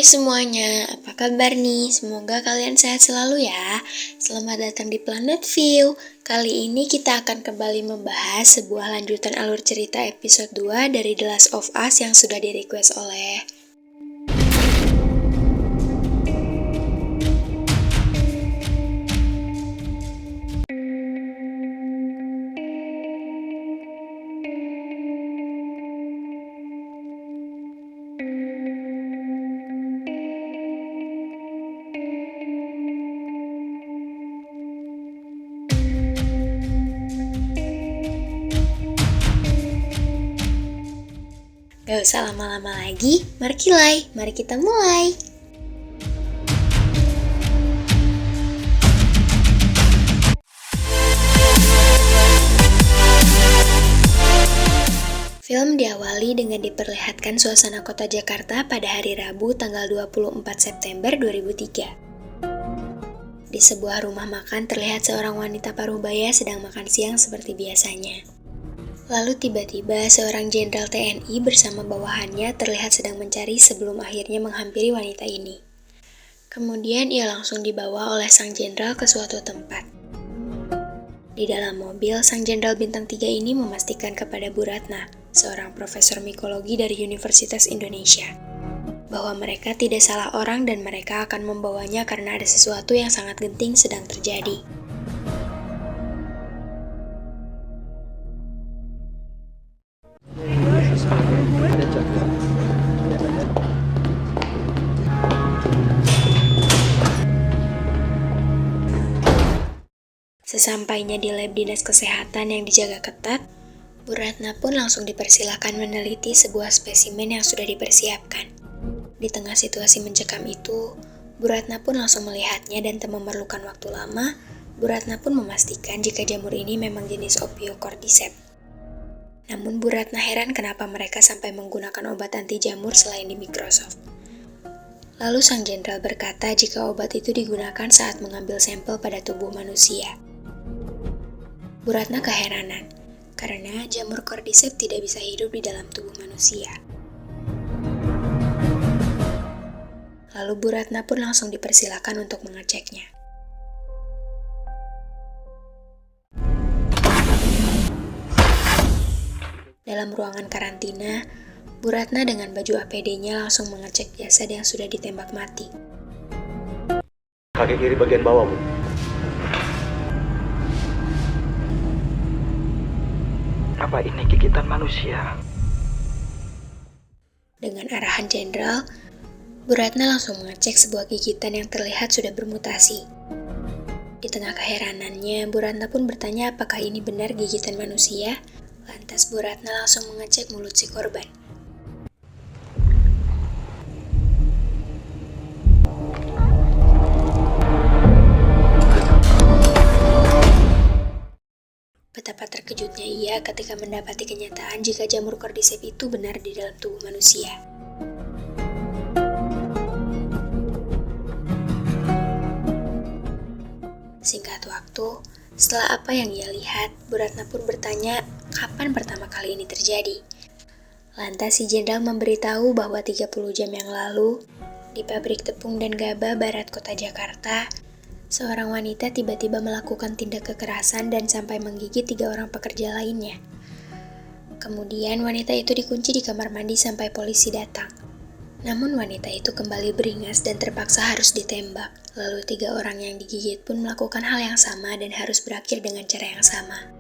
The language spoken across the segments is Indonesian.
semuanya, apa kabar nih? Semoga kalian sehat selalu ya. Selamat datang di Planet View. Kali ini kita akan kembali membahas sebuah lanjutan alur cerita episode 2 dari The Last of Us yang sudah di-request oleh Gak usah lama-lama lagi, mari kita mulai. Film diawali dengan diperlihatkan suasana kota Jakarta pada hari Rabu tanggal 24 September 2003. Di sebuah rumah makan terlihat seorang wanita parubaya sedang makan siang seperti biasanya. Lalu tiba-tiba seorang jenderal TNI bersama bawahannya terlihat sedang mencari sebelum akhirnya menghampiri wanita ini. Kemudian ia langsung dibawa oleh sang jenderal ke suatu tempat. Di dalam mobil, sang jenderal bintang 3 ini memastikan kepada Bu Ratna, seorang profesor mikologi dari Universitas Indonesia, bahwa mereka tidak salah orang dan mereka akan membawanya karena ada sesuatu yang sangat genting sedang terjadi. Sesampainya di lab dinas kesehatan yang dijaga ketat, Bu Ratna pun langsung dipersilakan meneliti sebuah spesimen yang sudah dipersiapkan. Di tengah situasi mencekam itu, Bu Ratna pun langsung melihatnya dan tak memerlukan waktu lama, Bu Ratna pun memastikan jika jamur ini memang jenis Ophiocordyceps. Namun Bu Ratna heran kenapa mereka sampai menggunakan obat anti jamur selain di Microsoft. Lalu sang jenderal berkata jika obat itu digunakan saat mengambil sampel pada tubuh manusia. Bu Ratna keheranan, karena jamur cordyceps tidak bisa hidup di dalam tubuh manusia. Lalu Bu Ratna pun langsung dipersilakan untuk mengeceknya. Dalam ruangan karantina, Bu Ratna dengan baju APD-nya langsung mengecek jasad yang sudah ditembak mati. Kaki kiri bagian bawah, Bu. Apa ini gigitan manusia? Dengan arahan jenderal, Bu Ratna langsung mengecek sebuah gigitan yang terlihat sudah bermutasi. Di tengah keheranannya, Bu Ratna pun bertanya apakah ini benar gigitan manusia. Lantas Bu Ratna langsung mengecek mulut si korban. Betapa terkejutnya ia ketika mendapati kenyataan jika jamur cordyceps itu benar di dalam tubuh manusia. Singkat waktu, setelah apa yang ia lihat, Bu Ratna pun bertanya kapan pertama kali ini terjadi. Lantas si jenderal memberitahu bahwa 30 jam yang lalu, di pabrik tepung dan gabah barat kota Jakarta, seorang wanita tiba-tiba melakukan tindak kekerasan dan sampai menggigit 3 orang pekerja lainnya. Kemudian wanita itu dikunci di kamar mandi sampai polisi datang. Namun wanita itu kembali beringas dan terpaksa harus ditembak. Lalu 3 orang yang digigit pun melakukan hal yang sama dan harus berakhir dengan cara yang sama.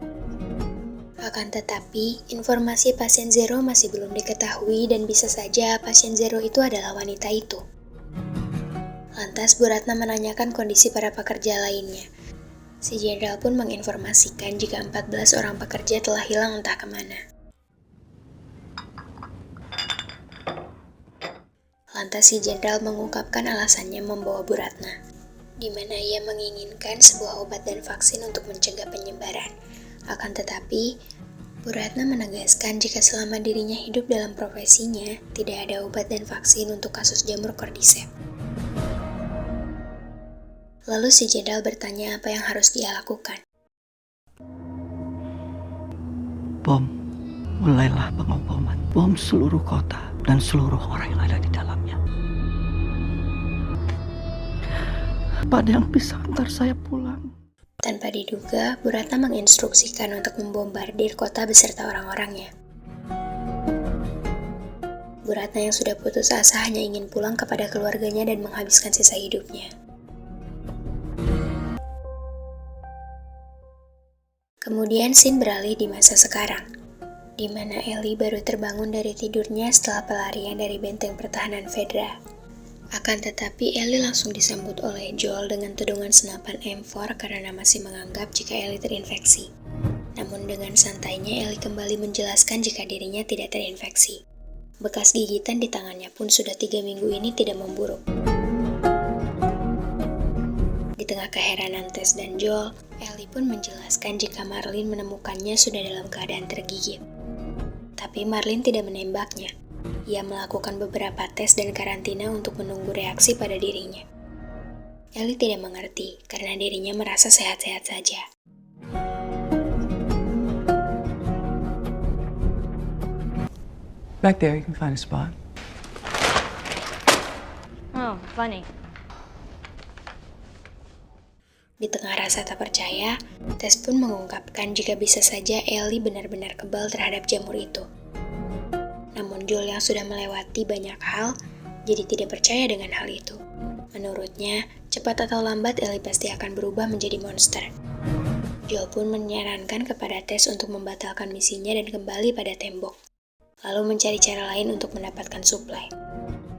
Akan tetapi, informasi pasien Zero masih belum diketahui dan bisa saja pasien Zero itu adalah wanita itu. Lantas Bu Ratna menanyakan kondisi para pekerja lainnya. Si jenderal pun menginformasikan jika 14 orang pekerja telah hilang entah kemana. Lantas si jenderal mengungkapkan alasannya membawa Bu Ratna, di mana ia menginginkan sebuah obat dan vaksin untuk mencegah penyebaran. Akan tetapi, Bu Ratna menegaskan jika selama dirinya hidup dalam profesinya, tidak ada obat dan vaksin untuk kasus jamur cordyceps. Lalu si jenderal bertanya apa yang harus dia lakukan. Bom, mulailah pengoboman. Bom seluruh kota dan seluruh orang yang ada di dalamnya. Apa ada yang bisa antar saya pulang? Tanpa diduga, Bu Ratna menginstruksikan untuk membombardir kota beserta orang-orangnya. Bu Ratna yang sudah putus asa hanya ingin pulang kepada keluarganya dan menghabiskan sisa hidupnya. Kemudian scene beralih di masa sekarang, di mana Ellie baru terbangun dari tidurnya setelah pelarian dari benteng pertahanan Fedra. Akan tetapi Ellie langsung disambut oleh Joel dengan tudungan senapan M4 karena masih menganggap jika Ellie terinfeksi. Namun dengan santainya Ellie kembali menjelaskan jika dirinya tidak terinfeksi. Bekas gigitan di tangannya pun sudah 3 minggu ini tidak memburuk. Di tengah keheranan Tess dan Joel, Ellie pun menjelaskan jika Marlin menemukannya sudah dalam keadaan tergigit. Tapi Marlin tidak menembaknya. Ia melakukan beberapa tes dan karantina untuk menunggu reaksi pada dirinya. Ellie tidak mengerti karena dirinya merasa sehat-sehat saja. Back there, you can find a spot. Oh, funny. Di tengah rasa tak percaya, Tess pun mengungkapkan jika bisa saja Ellie benar-benar kebal terhadap jamur itu. Namun Joel yang sudah melewati banyak hal, jadi tidak percaya dengan hal itu. Menurutnya, cepat atau lambat Ellie pasti akan berubah menjadi monster. Joel pun menyarankan kepada Tess untuk membatalkan misinya dan kembali pada tembok, lalu mencari cara lain untuk mendapatkan suplai.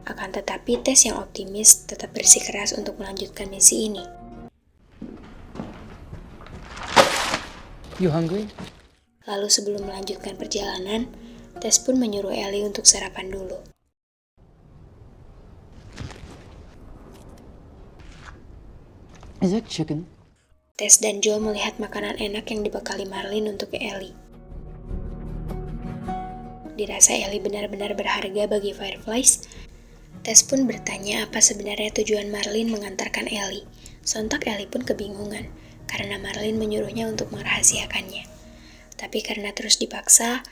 Akan tetapi Tess yang optimis tetap bersikeras untuk melanjutkan misi ini. You hungry? Lalu sebelum melanjutkan perjalanan, Tess pun menyuruh Ellie untuk sarapan dulu. Is it chicken? Tess dan Joel melihat makanan enak yang dibekali Marlin untuk Ellie. Dirasa Ellie benar-benar berharga bagi Fireflies, Tess pun bertanya apa sebenarnya tujuan Marlin mengantarkan Ellie. Sontak Ellie pun kebingungan, karena Marlin menyuruhnya untuk merahasiakannya. Tapi karena terus dipaksa,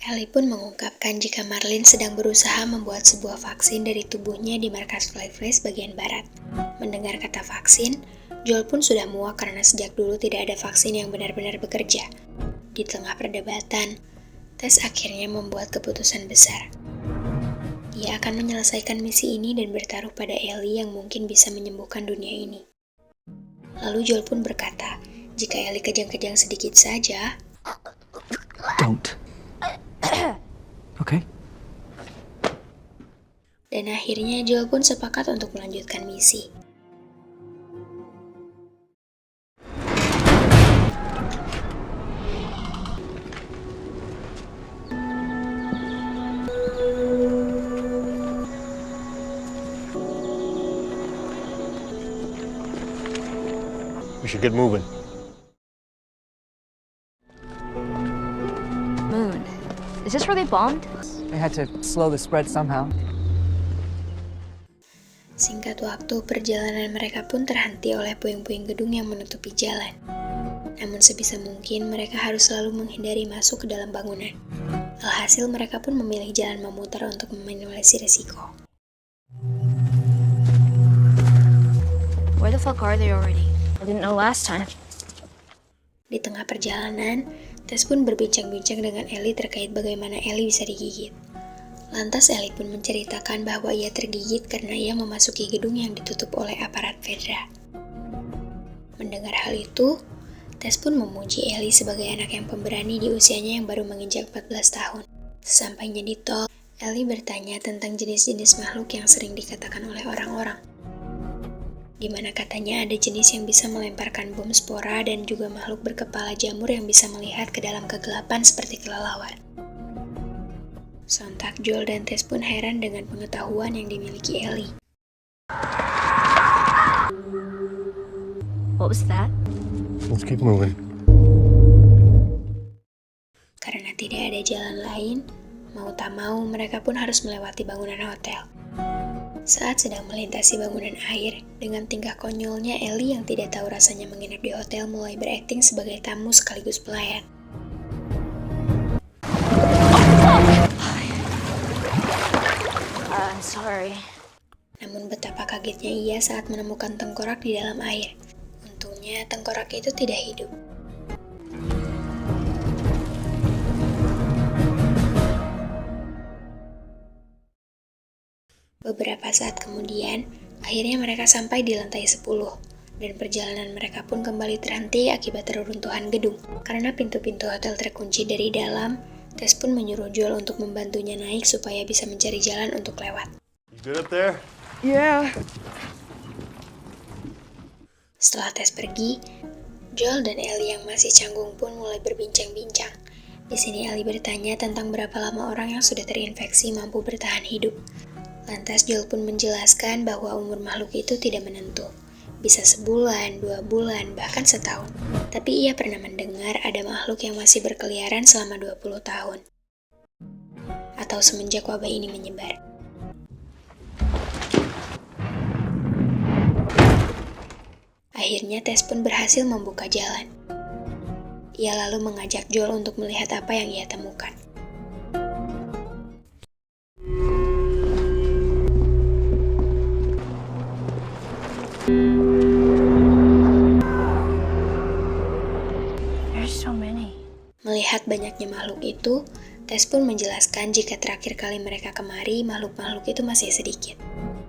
Ellie pun mengungkapkan jika Marlin sedang berusaha membuat sebuah vaksin dari tubuhnya di markas Fireflies bagian barat. Mendengar kata vaksin, Joel pun sudah muak karena sejak dulu tidak ada vaksin yang benar-benar bekerja. Di tengah perdebatan, Tess akhirnya membuat keputusan besar. Dia akan menyelesaikan misi ini dan bertaruh pada Ellie yang mungkin bisa menyembuhkan dunia ini. Lalu Joel pun berkata, jika Ellie kejang-kejang sedikit saja, Don't. Okay? dan akhirnya Joel pun sepakat untuk melanjutkan misi. We should get moving. Moon. Is this where they bombed? They had to slow the spread somehow. Singkat waktu, perjalanan mereka pun terhenti oleh puing-puing gedung yang menutupi jalan. Namun sebisa mungkin mereka harus selalu menghindari masuk ke dalam bangunan. Alhasil mereka pun memilih jalan memutar untuk meminimalisir risiko. Where the fuck are they already? I didn't know last time. Di tengah perjalanan, Tess pun berbincang-bincang dengan Ellie terkait bagaimana Ellie bisa digigit. Lantas Ellie pun menceritakan bahwa ia tergigit karena ia memasuki gedung yang ditutup oleh aparat Fedra. Mendengar hal itu, Tess pun memuji Ellie sebagai anak yang pemberani di usianya yang baru menginjak 14 tahun. Sesampainya di tol, Ellie bertanya tentang jenis-jenis makhluk yang sering dikatakan oleh orang-orang. Di mana katanya ada jenis yang bisa melemparkan bom spora dan juga makhluk berkepala jamur yang bisa melihat ke dalam kegelapan seperti kelelawar. Sontak Joel dan Tess pun heran dengan pengetahuan yang dimiliki Ellie. What was that? Let's keep moving. Karena tidak ada jalan lain, mau tak mau mereka pun harus melewati bangunan hotel. Saat sedang melintasi bangunan air, dengan tingkah konyolnya Ellie yang tidak tahu rasanya menginap di hotel mulai berakting sebagai tamu sekaligus pelayan. Sorry. Namun betapa kagetnya ia saat menemukan tengkorak di dalam air. Untungnya tengkorak itu tidak hidup. Beberapa saat kemudian, akhirnya mereka sampai di lantai 10, dan perjalanan mereka pun kembali terhenti akibat reruntuhan gedung. Karena pintu-pintu hotel terkunci dari dalam, Tess pun menyuruh Joel untuk membantunya naik supaya bisa mencari jalan untuk lewat. You good up there? Yeah. Setelah Tess pergi, Joel dan Ellie yang masih canggung pun mulai berbincang-bincang. Di sini Ellie bertanya tentang berapa lama orang yang sudah terinfeksi mampu bertahan hidup. Lantas Joel pun menjelaskan bahwa umur makhluk itu tidak menentu. Bisa sebulan, 2 bulan, bahkan setahun. Tapi ia pernah mendengar ada makhluk yang masih berkeliaran selama 20 tahun. Atau semenjak wabah ini menyebar. Akhirnya Tess pun berhasil membuka jalan. Ia lalu mengajak Joel untuk melihat apa yang ia temukan. There's so many. Melihat banyaknya makhluk itu, Tess pun menjelaskan jika terakhir kali mereka kemari, makhluk-makhluk itu masih sedikit.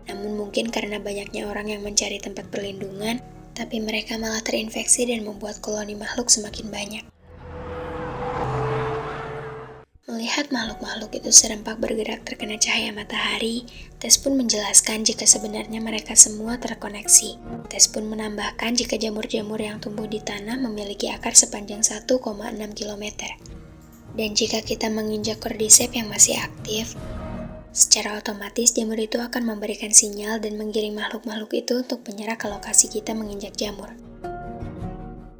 Namun mungkin karena banyaknya orang yang mencari tempat perlindungan, tapi mereka malah terinfeksi dan membuat koloni makhluk semakin banyak. Melihat makhluk-makhluk itu serempak bergerak terkena cahaya matahari, Tess pun menjelaskan jika sebenarnya mereka semua terkoneksi. Tess pun menambahkan jika jamur-jamur yang tumbuh di tanah memiliki akar sepanjang 1,6 km. Dan jika kita menginjak cordyceps yang masih aktif, secara otomatis jamur itu akan memberikan sinyal dan menggiring makhluk-makhluk itu untuk menyerah ke lokasi kita menginjak jamur.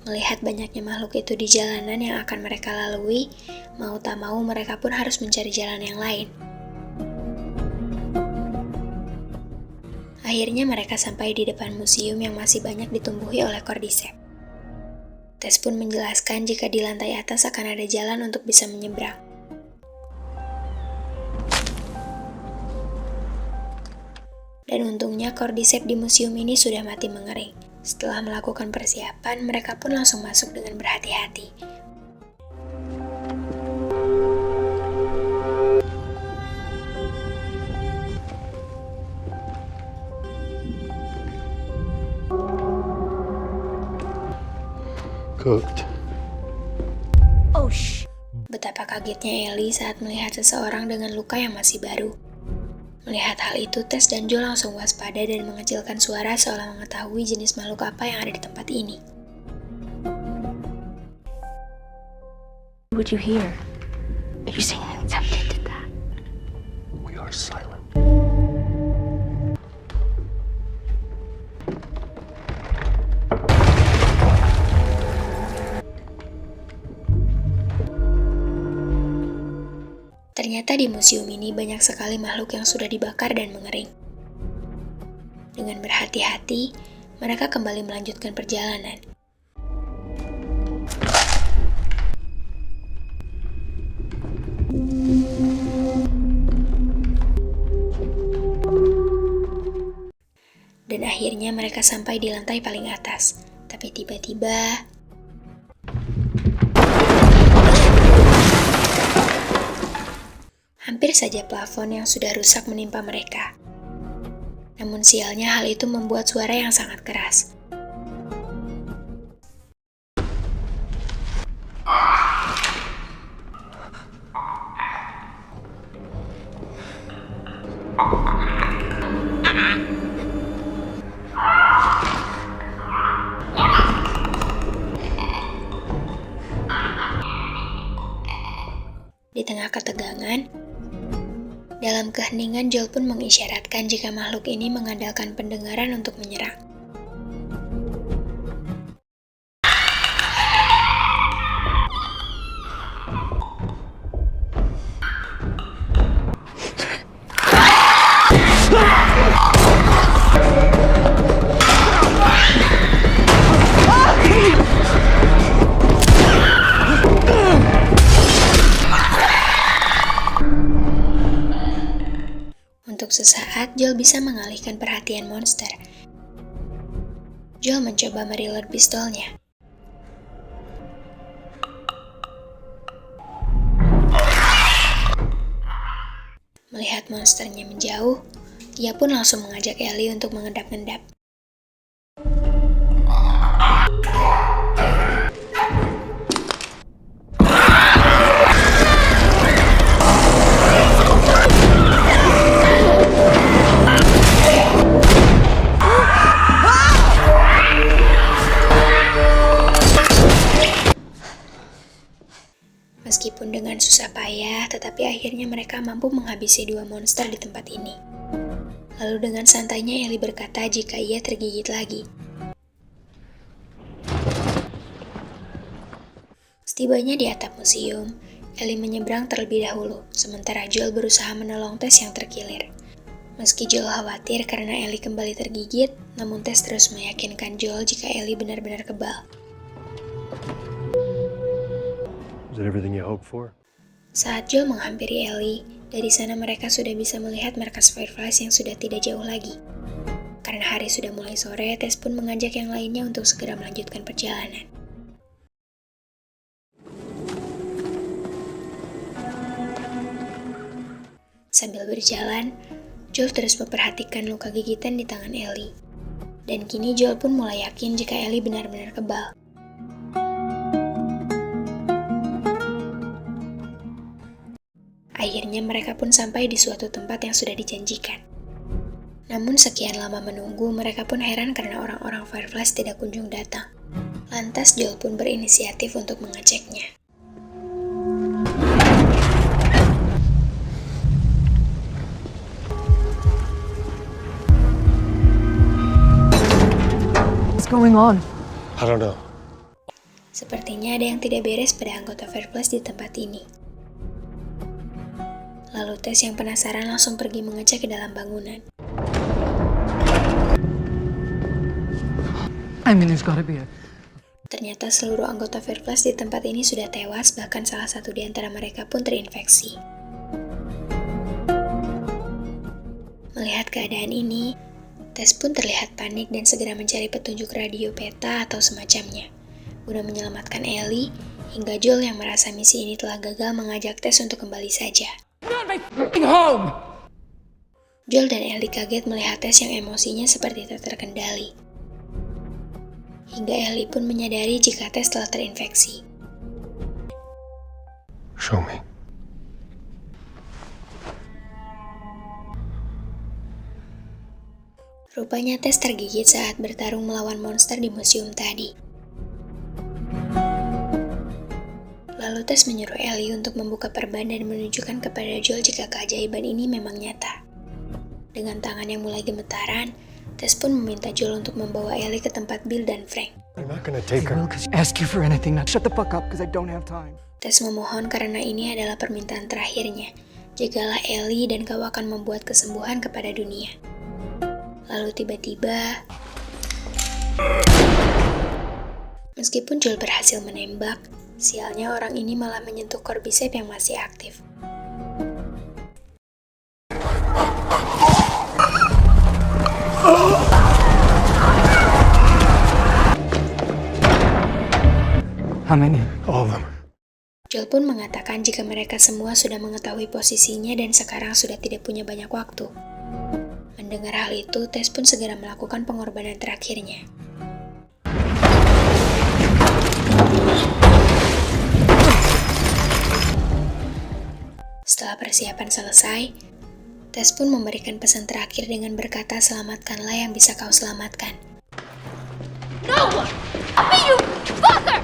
Melihat banyaknya makhluk itu di jalanan yang akan mereka lalui, mau tak mau mereka pun harus mencari jalan yang lain. Akhirnya mereka sampai di depan museum yang masih banyak ditumbuhi oleh cordyceps. Tess pun menjelaskan jika di lantai atas akan ada jalan untuk bisa menyeberang. Dan untungnya cordyceps di museum ini sudah mati mengering. Setelah melakukan persiapan, mereka pun langsung masuk dengan berhati-hati. Cooked. Oh, shh. Betapa kagetnya Ellie saat melihat seseorang dengan luka yang masih baru. Melihat hal itu, Tess dan Joel langsung waspada dan mengecilkan suara seolah mengetahui jenis makhluk apa yang ada di tempat ini. What would you hear? Are you saying anything tempted to that? We are silent. Ternyata di museum ini banyak sekali makhluk yang sudah dibakar dan mengering. Dengan berhati-hati, mereka kembali melanjutkan perjalanan. Dan akhirnya mereka sampai di lantai paling atas. Tapi tiba-tiba hampir saja plafon yang sudah rusak menimpa mereka. Namun sialnya hal itu membuat suara yang sangat keras. Di tengah ketegangan, dalam keheningan Joel pun mengisyaratkan jika makhluk ini mengandalkan pendengaran untuk menyerang. Untuk sesaat, Joel bisa mengalihkan perhatian monster. Joel mencoba mereload pistolnya. Melihat monsternya menjauh, ia pun langsung mengajak Ellie untuk mengendap-endap. Meskipun dengan susah payah, tetapi akhirnya mereka mampu menghabisi 2 monster di tempat ini. Lalu dengan santainya Ellie berkata jika ia tergigit lagi. Setibanya di atap museum, Ellie menyeberang terlebih dahulu, sementara Joel berusaha menolong Tess yang terkilir. Meski Joel khawatir karena Ellie kembali tergigit, namun Tess terus meyakinkan Joel jika Ellie benar-benar kebal. Is it everything you hoped for? Saat Joel menghampiri Ellie, dari sana mereka sudah bisa melihat markas Fireflies yang sudah tidak jauh lagi. Karena hari sudah mulai sore, Tess pun mengajak yang lainnya untuk segera melanjutkan perjalanan. Sambil berjalan, Joel terus memperhatikan luka gigitan di tangan Ellie. Dan kini Joel pun mulai yakin jika Ellie benar-benar kebal. Akhirnya mereka pun sampai di suatu tempat yang sudah dijanjikan. Namun sekian lama menunggu, mereka pun heran karena orang-orang Fireflies tidak kunjung datang. Lantas Joel pun berinisiatif untuk mengeceknya. What's going on? I don't know. Sepertinya ada yang tidak beres pada anggota Fireflies di tempat ini. Lalu Tess yang penasaran langsung pergi mengecek ke dalam bangunan. I mean, there's gotta be a... Ternyata seluruh anggota Fireflies di tempat ini sudah tewas, bahkan salah satu di antara mereka pun terinfeksi. Melihat keadaan ini, Tess pun terlihat panik dan segera mencari petunjuk radio peta atau semacamnya, guna menyelamatkan Ellie, hingga Joel yang merasa misi ini telah gagal mengajak Tess untuk kembali saja. home! Joel dan Ellie kaget melihat Tess yang emosinya seperti tak terkendali. Hingga Ellie pun menyadari jika Tess telah terinfeksi. Show me. Rupanya Tess tergigit saat bertarung melawan monster di museum tadi. Lalu Tess menyuruh Ellie untuk membuka perban dan menunjukkan kepada Joel jika keajaiban ini memang nyata. Dengan tangan yang mulai gemetaran, Tess pun meminta Joel untuk membawa Ellie ke tempat Bill dan Frank. I'm not gonna take I her. will ask you for anything. Now shut the fuck up, because I don't have time. Tess memohon karena ini adalah permintaan terakhirnya. Jagalah Ellie dan kau akan membuat kesembuhan kepada dunia. Lalu tiba-tiba... Meskipun Joel berhasil menembak, sialnya orang ini malah menyentuh Cordyceps yang masih aktif. How many? All of them. Joel pun mengatakan jika mereka semua sudah mengetahui posisinya dan sekarang sudah tidak punya banyak waktu. Mendengar hal itu, Tess pun segera melakukan pengorbanan terakhirnya. Setelah persiapan selesai, Tess pun memberikan pesan terakhir dengan berkata, "Selamatkanlah yang bisa kau selamatkan." No! Apa you fucker!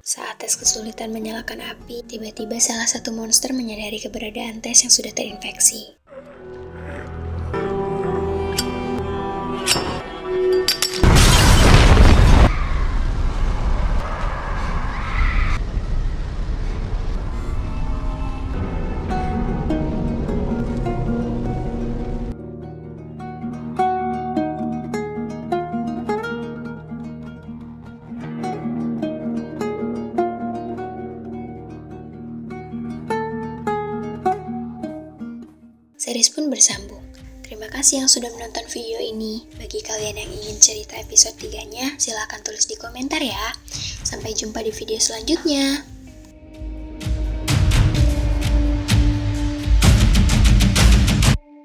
Saat Tess kesulitan menyalakan api, tiba-tiba salah satu monster menyadari keberadaan Tess yang sudah terinfeksi. Garis pun bersambung. Terima kasih yang sudah menonton video ini. Bagi kalian yang ingin cerita episode 3-nya, silahkan tulis di komentar ya. Sampai jumpa di video selanjutnya.